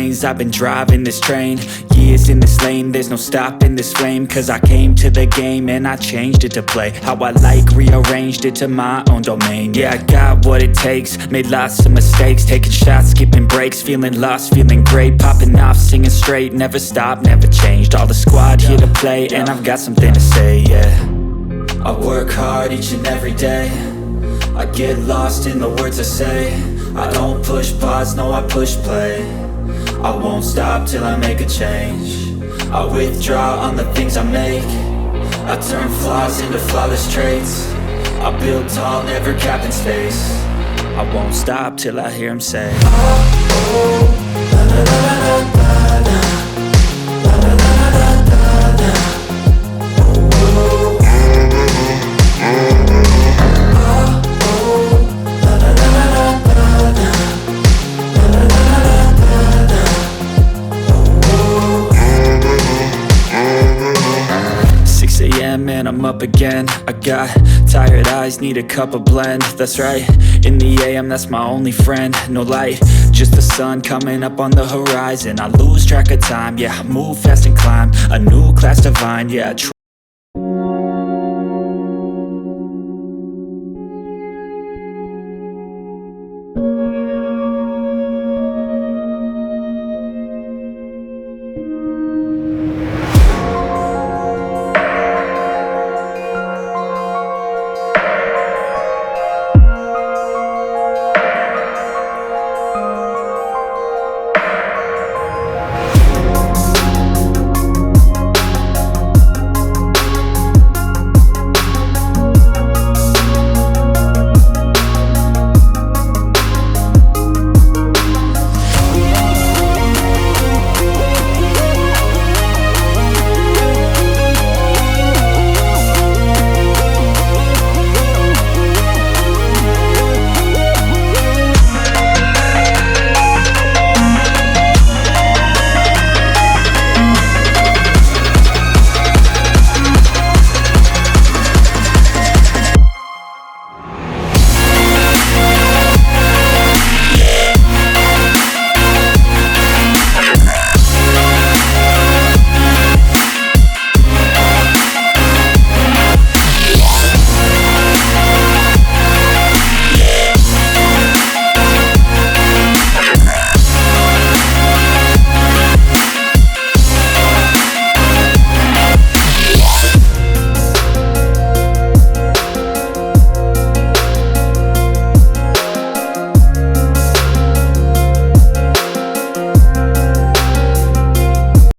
lanes, I've been driving this train. Years in this lane, there's no stopping this flame. Cause I came to the game and I changed it to play how I like, rearranged it to my own domain. Yeah, I got what it takes, made lots of mistakes, taking shots, skipping breaks, feeling lost, feeling great, popping off, singing straight, never stopped, never changed. All the squad here to play, and I've got something to say, yeah. I work hard each and every day, I get lost in the words I say. I don't push pause, no I push play. I won't stop till I make a change. I withdraw on the things I make. I turn flaws into flawless traits. I build tall, never capped in space. I won't stop till I hear him say, oh, oh, la la la la la la. And I'm up again. I got tired eyes, need a cup of blend. That's right, in the AM, that's my only friend. No light, just the sun coming up on the horizon. I lose track of time, yeah, I move fast and climb a new class divine, yeah.